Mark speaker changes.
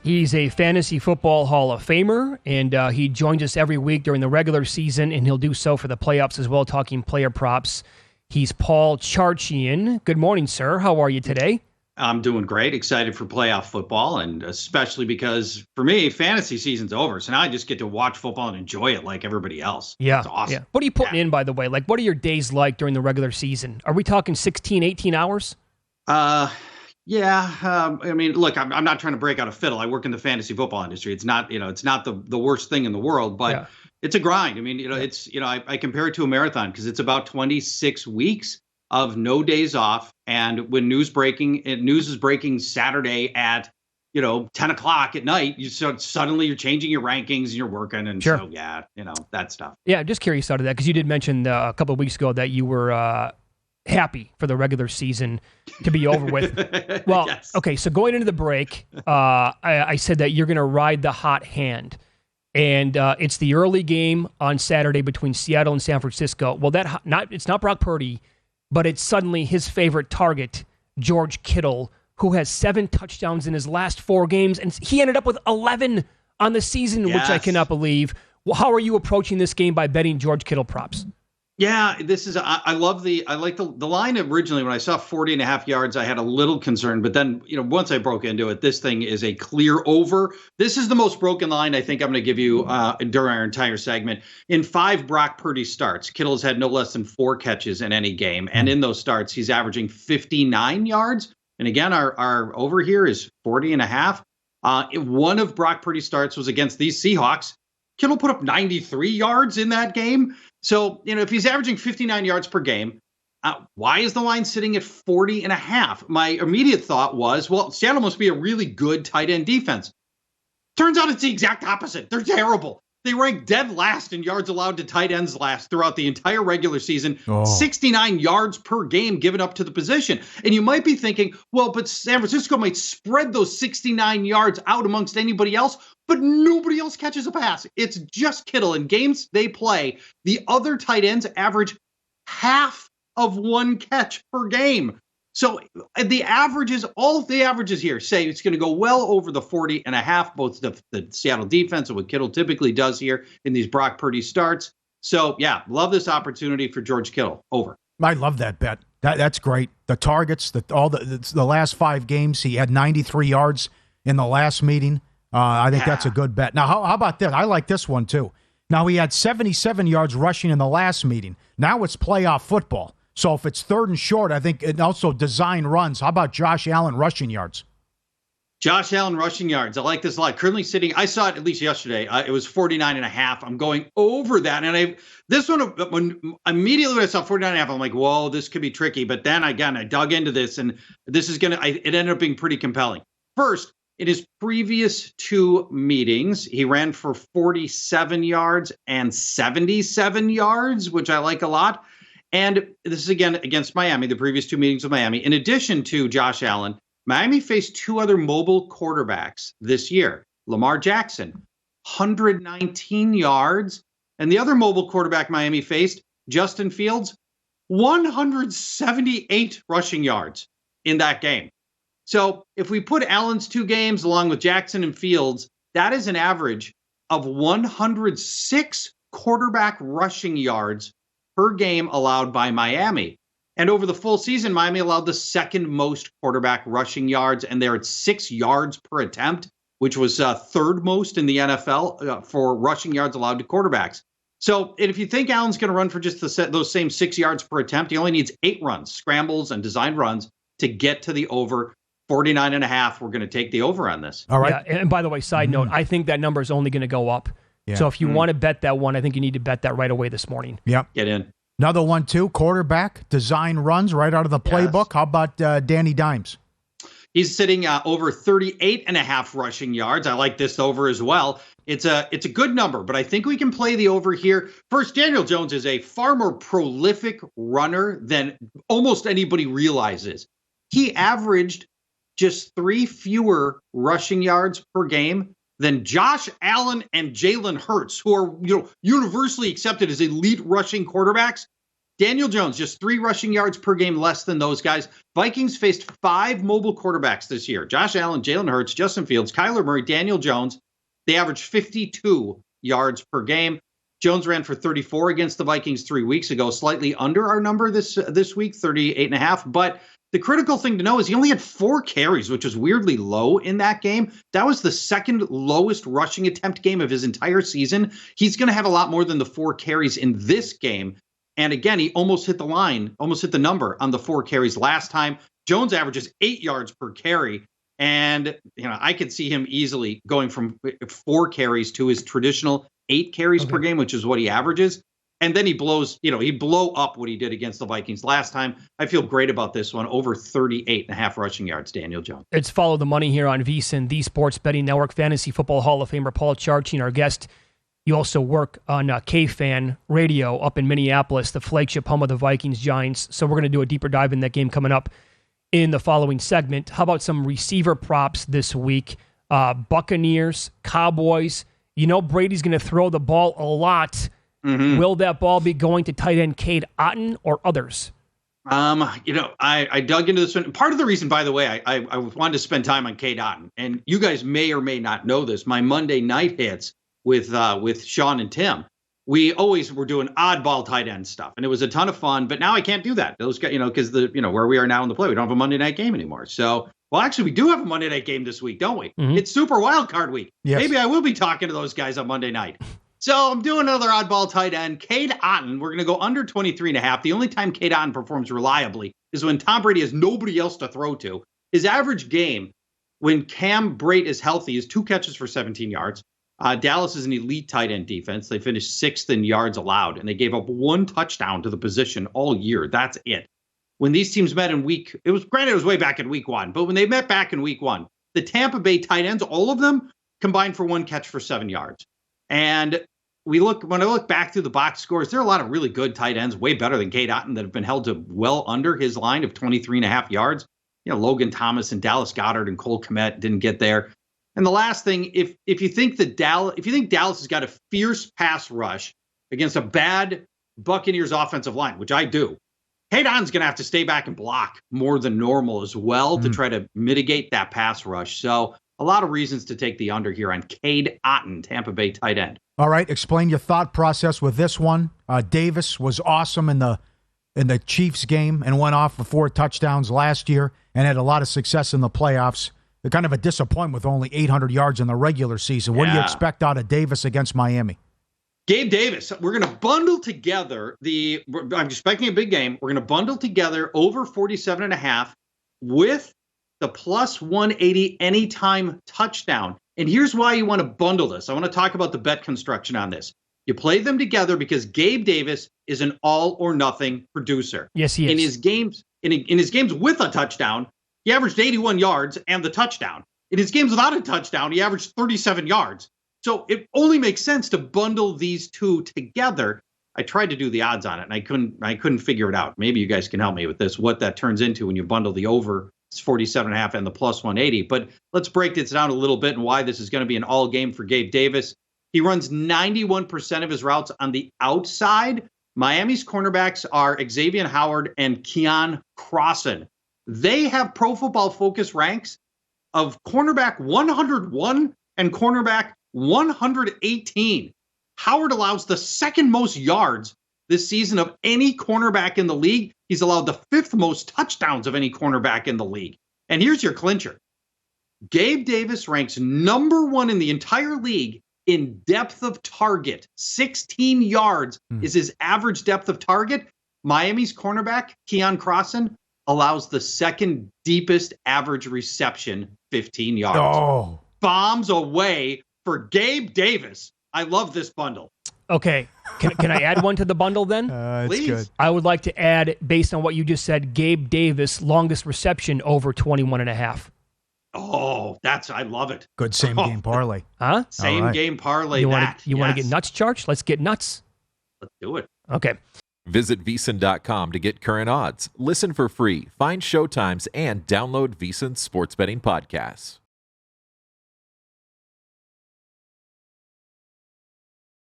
Speaker 1: He's a fantasy football Hall of Famer, and he joins us every week during the regular season, and he'll do so for the playoffs as well, talking player props. He's Paul Charchian. Good morning, sir. How are you today?
Speaker 2: I'm doing great. Excited for playoff football, and especially because, for me, fantasy season's over, so now I just get to watch football and enjoy it like everybody else.
Speaker 1: Yeah.
Speaker 2: It's awesome.
Speaker 1: Yeah. What are you putting in, by the way? Like, what are your days like during the regular season? Are we talking 16, 18 hours?
Speaker 2: Yeah. I mean, look, I'm not trying to break out a fiddle. I work in the fantasy football industry. It's not, it's not the worst thing in the world, but it's a grind. I mean, it's, I compare it to a marathon because it's about 26 weeks of no days off. And when news is breaking Saturday at, 10 o'clock at night, suddenly you're changing your rankings and you're working. And so, that stuff. Yeah.
Speaker 1: I'm just curious out of that because you did mention a couple of weeks ago that you were, happy for the regular season to be over with. Well, yes. Okay, so going into the break, I said that you're going to ride the hot hand. And it's the early game on Saturday between Seattle and San Francisco. Well, it's not Brock Purdy, but it's suddenly his favorite target, George Kittle, who has 7 touchdowns in his last 4 games. And he ended up with 11 on the season, which I cannot believe. Well, how are you approaching this game by betting George Kittle props?
Speaker 2: Yeah, I like the line originally when I saw 40.5 yards, I had a little concern, but then, once I broke into it, this thing is a clear over. This is the most broken line I think I'm going to give you during our entire segment. In 5 Brock Purdy starts, Kittle's had no less than 4 catches in any game. And in those starts, he's averaging 59 yards. And again, our over here is 40.5. One of Brock Purdy's starts was against these Seahawks. Kittle put up 93 yards in that game. So, if he's averaging 59 yards per game, why is the line sitting at 40.5? My immediate thought was, well, Seattle must be a really good tight end defense. Turns out it's the exact opposite. They're terrible. They rank dead last in yards allowed to tight ends last throughout the entire regular season. 69 yards per game given up to the position. And you might be thinking, well, but San Francisco might spread those 69 yards out amongst anybody else, but nobody else catches a pass. It's just Kittle. In games they play, the other tight ends average half of 1 catch per game. So all of the averages here say it's going to go well over the 40.5, both the Seattle defense and what Kittle typically does here in these Brock Purdy starts. So, love this opportunity for George Kittle. Over.
Speaker 3: I love that bet. That's great. The targets, the last 5 games, he had 93 yards in the last meeting. I think that's a good bet. Now, how about this? I like this one, too. Now, he had 77 yards rushing in the last meeting. Now it's playoff football. So if it's 3rd and short, I think it also design runs. How about Josh Allen rushing yards?
Speaker 2: Josh Allen rushing yards. I like this a lot. Currently sitting, I saw it at least yesterday. It was 49.5. I'm going over that. And immediately when I saw 49.5, I'm like, whoa, this could be tricky. But then again, I dug into this and it ended up being pretty compelling. First, in his previous 2 meetings, he ran for 47 yards and 77 yards, which I like a lot. And this is, again, against Miami, the previous 2 meetings with Miami. In addition to Josh Allen, Miami faced 2 other mobile quarterbacks this year. Lamar Jackson, 119 yards. And the other mobile quarterback Miami faced, Justin Fields, 178 rushing yards in that game. So if we put Allen's 2 games along with Jackson and Fields, that is an average of 106 quarterback rushing yards per game allowed by Miami. And over the full season, Miami allowed the 2nd most quarterback rushing yards, and they're at 6 yards per attempt, which was 3rd most in the NFL for rushing yards allowed to quarterbacks. So if you think Allen's going to run for just those same 6 yards per attempt, he only needs 8 runs, scrambles, and designed runs to get to the over. 49.5, we're going to take the over on this.
Speaker 1: All right. Yeah, and by the way, side note, I think that number is only going to go up. Yeah. So if you want to bet that one, I think you need to bet that right away this morning.
Speaker 3: Yep.
Speaker 2: Get in.
Speaker 3: Another one, too, quarterback, design runs right out of the playbook. Yes. How about Danny Dimes?
Speaker 2: He's sitting over 38.5 rushing yards. I like this over as well. It's a good number, but I think we can play the over here. First, Daniel Jones is a far more prolific runner than almost anybody realizes. He averaged just 3 fewer rushing yards per game than Josh Allen and Jalen Hurts, who are universally accepted as elite rushing quarterbacks. Daniel Jones, just 3 rushing yards per game less than those guys. Vikings faced 5 mobile quarterbacks this year. Josh Allen, Jalen Hurts, Justin Fields, Kyler Murray, Daniel Jones. They averaged 52 yards per game. Jones ran for 34 against the Vikings 3 weeks ago, slightly under our number this week, 38.5. But the critical thing to know is he only had 4 carries, which was weirdly low in that game. That was the second lowest rushing attempt game of his entire season. He's going to have a lot more than the 4 carries in this game. And again, he almost hit the number on the 4 carries last time. Jones averages 8 yards per carry. And, I could see him easily going from 4 carries to his traditional 8 carries per game, which is what he averages. And then he blow up what he did against the Vikings last time. I feel great about this one. Over 38.5 rushing yards, Daniel Jones.
Speaker 1: It's Follow the Money here on VSiN, the Sports Betting Network. Fantasy Football Hall of Famer Paul Charchian, our guest. You also work on K-Fan Radio up in Minneapolis, the flagship home of the Vikings Giants. So we're going to do a deeper dive in that game coming up in the following segment. How about some receiver props this week? Buccaneers, Cowboys. Brady's going to throw the ball a lot. Mm-hmm. Will that ball be going to tight end Cade Otton or others?
Speaker 2: I dug into this one. Part of the reason, by the way, I wanted to spend time on Cade Otton, and you guys may or may not know this. My Monday night hits with Sean and Tim, we always were doing oddball tight end stuff, and it was a ton of fun. But now I can't do that. Those guys, because where we are now in the play, we don't have a Monday night game anymore. So, well, actually, we do have a Monday night game this week, don't we? Mm-hmm. It's Super Wild Card Week. Yes. Maybe I will be talking to those guys on Monday night. So I'm doing another oddball tight end, Cade Otton. We're going to go under 23.5. The only time Cade Otton performs reliably is when Tom Brady has nobody else to throw to. His average game when Cam Brate is healthy is 2 catches for 17 yards. Dallas is an elite tight end defense. They finished 6th in yards allowed, and they gave up 1 touchdown to the position all year. That's it. When these teams met in it was way back in week 1, but when they met back in week 1, the Tampa Bay tight ends, all of them combined for 1 catch for 7 yards. And when I look back through the box scores, there are a lot of really good tight ends, way better than Cade Otton, that have been held to well under his line of 23.5 yards. Logan Thomas and Dallas Goedert and Cole Kmet didn't get there. And the last thing, if you think Dallas has got a fierce pass rush against a bad Buccaneers offensive line, which I do, Cade Otton's going to have to stay back and block more than normal as well to try to mitigate that pass rush. So a lot of reasons to take the under here on Cade Otton, Tampa Bay tight end.
Speaker 3: All right, explain your thought process with this one. Davis was awesome in the Chiefs game and went off for 4 touchdowns last year and had a lot of success in the playoffs. They're kind of a disappointment with only 800 yards in the regular season. What do you expect out of Davis against Miami?
Speaker 2: Gabe Davis, we're going to bundle together I'm expecting a big game. We're going to bundle together over 47.5 with the plus 180 anytime touchdown. And here's why you want to bundle this. I want to talk about the bet construction on this. You play them together because Gabe Davis is an all or nothing producer.
Speaker 1: Yes, he is.
Speaker 2: In his games with a touchdown, he averaged 81 yards and the touchdown. In his games without a touchdown, he averaged 37 yards. So it only makes sense to bundle these two together. I tried to do the odds on it, and I couldn't figure it out. Maybe you guys can help me with this, what that turns into when you bundle the over 47.5 and the plus 180. But let's break this down a little bit and why this is going to be an all game for Gabe Davis. He runs 91% of his routes on the outside. Miami's cornerbacks are Xavier Howard and Keon Crossan. They have Pro Football Focus ranks of cornerback 101 and cornerback 118. Howard allows the second most yards this season of any cornerback in the league. He's allowed the 5th most touchdowns of any cornerback in the league. And here's your clincher. Gabe Davis ranks number 1 in the entire league in depth of target. 16 yards is his average depth of target. Miami's cornerback, Keon Crossan, allows the second deepest average reception, 15 yards.
Speaker 3: Oh.
Speaker 2: Bombs away for Gabe Davis. I love this bundle.
Speaker 1: Okay. Can I add one to the bundle then?
Speaker 2: Please.
Speaker 3: Good.
Speaker 1: I would like to add, based on what you just said, Gabe Davis, longest reception over 21.5.
Speaker 2: Oh, I love it.
Speaker 3: Good same game parlay.
Speaker 1: Huh?
Speaker 2: Same game parlay.
Speaker 1: You want to get nuts, Charch? Let's get nuts.
Speaker 2: Let's do it.
Speaker 1: Okay.
Speaker 4: Visit VSiN.com to get current odds, listen for free, find showtimes, and download VSiN sports betting podcasts.